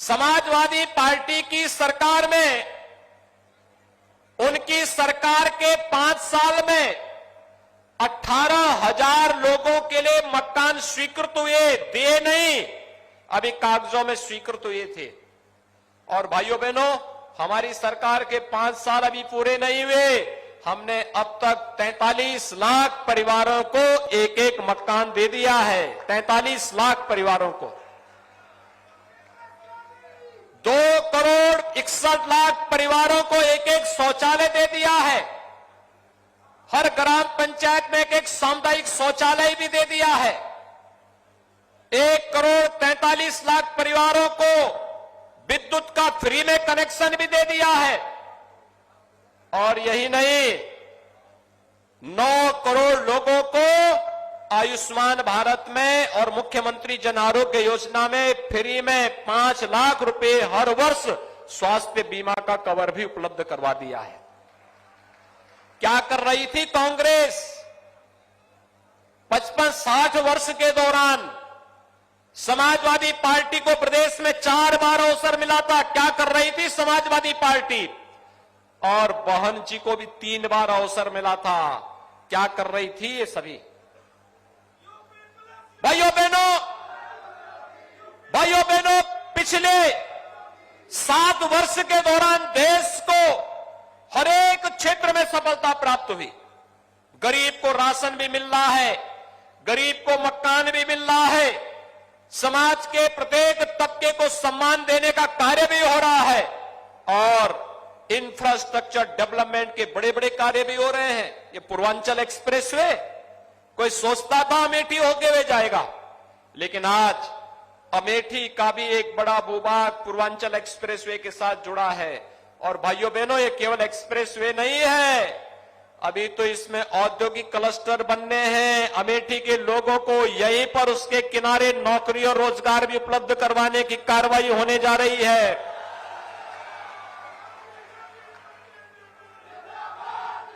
Samajwadi party की सरकार में, उनकी सरकार के 5 साल में 18,000 लोगों के लिए मकान स्वीकृत हुए, दिए नहीं, अभी कागजों में स्वीकृत हुए थे। और भाइयों बहनों, हमारी सरकार के 5 साल अभी पूरे नहीं हुए, हमने अब तक 43 लाख परिवारों को एक एक मकान दे दिया है। 43 लाख परिवारों को 2,61,00,000 परिवारों को एक एक शौचालय दे दिया है। हर ग्राम पंचायत में एक एक सामुदायिक शौचालय भी दे दिया है। 1,43,00,000 परिवारों को विद्युत का फ्री में कनेक्शन भी दे दिया है। और यही नहीं, 9 करोड़ लोगों को आयुष्मान भारत में और मुख्यमंत्री जन आरोग्य योजना में फ्री में 5 लाख रुपए हर वर्ष स्वास्थ्य बीमा का कवर भी उपलब्ध करवा दिया है। क्या कर रही थी कांग्रेस? 55-60 वर्ष के दौरान समाजवादी पार्टी को प्रदेश में 4 बार अवसर मिला था। क्या कर रही थी समाजवादी पार्टी? और बहन जी को भी 3 बार अवसर मिला था। क्या कर रही थी ये सभी? भाइयों बहनों, पिछले 7 वर्ष के दौरान देश को हर एक क्षेत्र में सफलता प्राप्त हुई। गरीब को राशन भी मिल रहा है, गरीब को मकान भी मिल रहा है, समाज के प्रत्येक तबके को सम्मान देने का कार्य भी हो रहा है और इंफ्रास्ट्रक्चर डेवलपमेंट के बड़े बड़े कार्य भी हो रहे हैं। ये पूर्वांचल एक्सप्रेसवे, कोई सोचता था अमेठी होके हुए जाएगा, लेकिन आज अमेठी का भी एक बड़ा भूभाग पूर्वांचल एक्सप्रेसवे के साथ जुड़ा है। और भाइयों बहनों, ये केवल एक्सप्रेसवे नहीं है, अभी तो इसमें औद्योगिक क्लस्टर बनने हैं। अमेठी के लोगों को यहीं पर उसके किनारे नौकरी और रोजगार भी उपलब्ध करवाने की कार्रवाई होने जा रही है।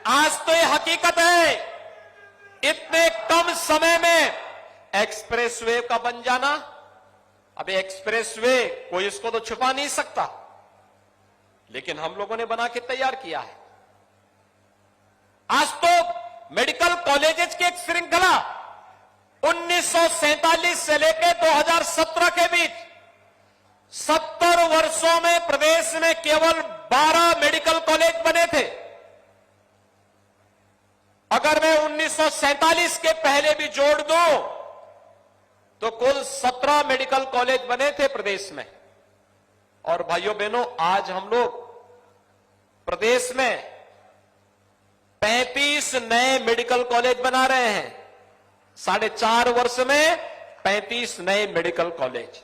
आज तो ये हकीकत है, इतने कम समय में एक्सप्रेसवे का बन जाना। अब एक्सप्रेसवे कोई इसको तो छुपा नहीं सकता, लेकिन हम लोगों ने बना के तैयार किया है। आज तो मेडिकल कॉलेजेस की एक श्रृंखला 1947 से लेकर 2017 के बीच 70 वर्षों में प्रदेश में केवल 12 मेडिकल कॉलेज बने थे। अगर मैं 1947 के पहले भी जोड़ दूं तो कुल 17 मेडिकल कॉलेज बने थे प्रदेश में। और भाइयों बहनों, आज हम लोग प्रदेश में 35 नए मेडिकल कॉलेज बना रहे हैं। 4.5 वर्ष में 35 नए मेडिकल कॉलेज,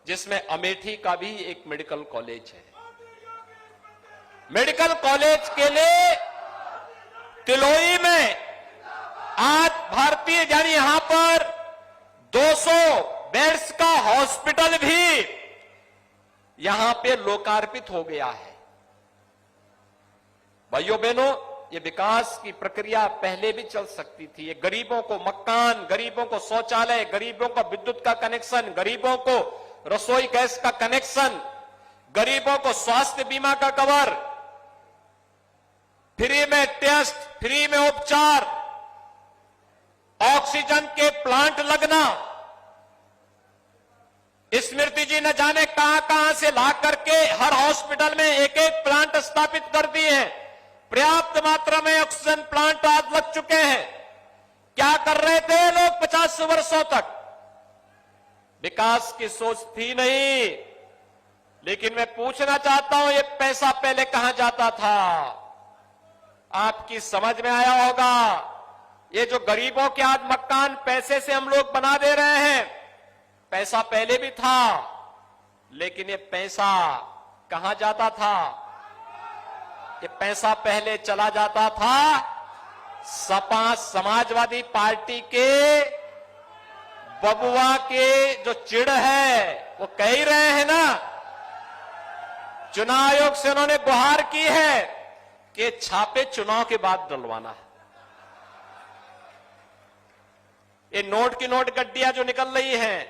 जिसमें अमेठी का भी एक मेडिकल कॉलेज है। मेडिकल कॉलेज के लिए तिलोई में आज भारतीय यानी यहां पर 200 बेड्स का हॉस्पिटल भी यहां पे लोकार्पित हो गया है। भाइयों बहनों, ये विकास की प्रक्रिया पहले भी चल सकती थी। ये गरीबों को मकान, गरीबों को शौचालय, गरीबों को विद्युत का कनेक्शन, गरीबों को रसोई गैस का कनेक्शन, गरीबों को स्वास्थ्य बीमा का कवर, फ्री में टेस्ट, फ्री में उपचार, ऑक्सीजन के प्लांट लगना। स्मृति जी न जाने कहां कहां से ला करके हर हॉस्पिटल में एक एक प्लांट स्थापित कर दिए हैं। पर्याप्त मात्रा में ऑक्सीजन प्लांट आज लग चुके हैं। क्या कर रहे थे लोग 50 वर्षों तक? विकास की सोच थी नहीं। लेकिन मैं पूछना चाहता हूं, ये पैसा पहले कहां जाता था? आपकी समझ में आया होगा। ये जो गरीबों के आज मकान पैसे से हम लोग बना दे रहे हैं, पैसा पहले भी था, लेकिन ये पैसा कहां जाता था? ये पैसा पहले चला जाता था सपा समाजवादी पार्टी के बबुआ के जो चिढ़ है, वो कह ही रहे हैं ना, चुनाव आयोग से उन्होंने गुहार की है कि छापे चुनाव के बाद डलवाना है। ये नोट की नोट गड्डियां जो निकल रही हैं,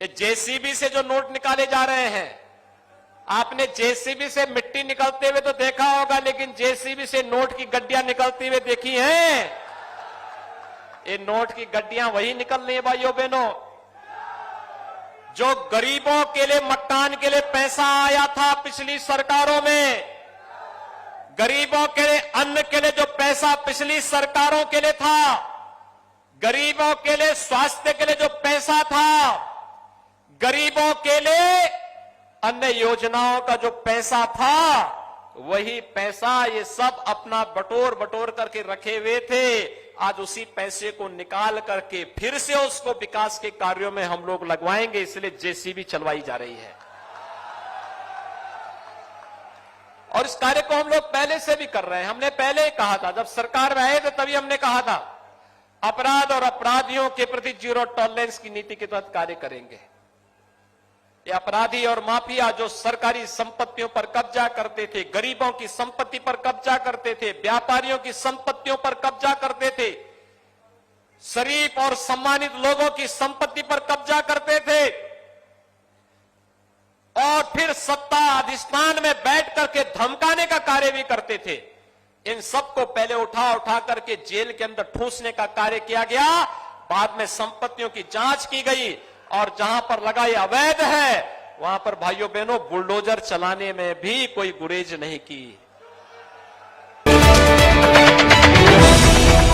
ये जेसीबी से जो नोट निकाले जा रहे हैं, आपने जेसीबी से मिट्टी निकलते हुए तो देखा होगा, लेकिन जेसीबी से नोट की गड्डियां निकलती हुए देखी हैं? ये नोट की गड्डियां वही निकल रही है भाइयों बहनों, जो गरीबों के लिए, मकान के लिए पैसा आया था पिछली सरकारों में, गरीबों के लिए, अन्न के लिए जो पैसा पिछली सरकारों के लिए था, गरीबों के लिए स्वास्थ्य के लिए जो पैसा था, गरीबों के लिए अन्य योजनाओं का जो पैसा था, वही पैसा ये सब अपना बटोर बटोर करके रखे हुए थे। आज उसी पैसे को निकाल करके फिर से उसको विकास के कार्यों में हम लोग लगवाएंगे, इसलिए जेसीबी चलवाई जा रही है। और इस कार्य को हम लोग पहले से भी कर रहे हैं। हमने पहले ही कहा था, जब सरकार में आए थे तभी हमने कहा था अपराध और अपराधियों के प्रति जीरो टॉलरेंस की नीति के तहत कार्य करेंगे। ये अपराधी और माफिया जो सरकारी संपत्तियों पर कब्जा करते थे, गरीबों की संपत्ति पर कब्जा करते थे, व्यापारियों की संपत्तियों पर कब्जा करते थे, शरीफ और सम्मानित लोगों की संपत्ति पर कब्जा करते थे और फिर सत्ता अधिष्ठान में बैठ करके धमकाने का कार्य भी करते थे, इन सबको पहले उठा उठा करके जेल के अंदर ठूसने का कार्य किया गया। बाद में संपत्तियों की जांच की गई और जहां पर लगा ये अवैध है, वहां पर भाइयों बहनों बुलडोजर चलाने में भी कोई गुरेज नहीं की।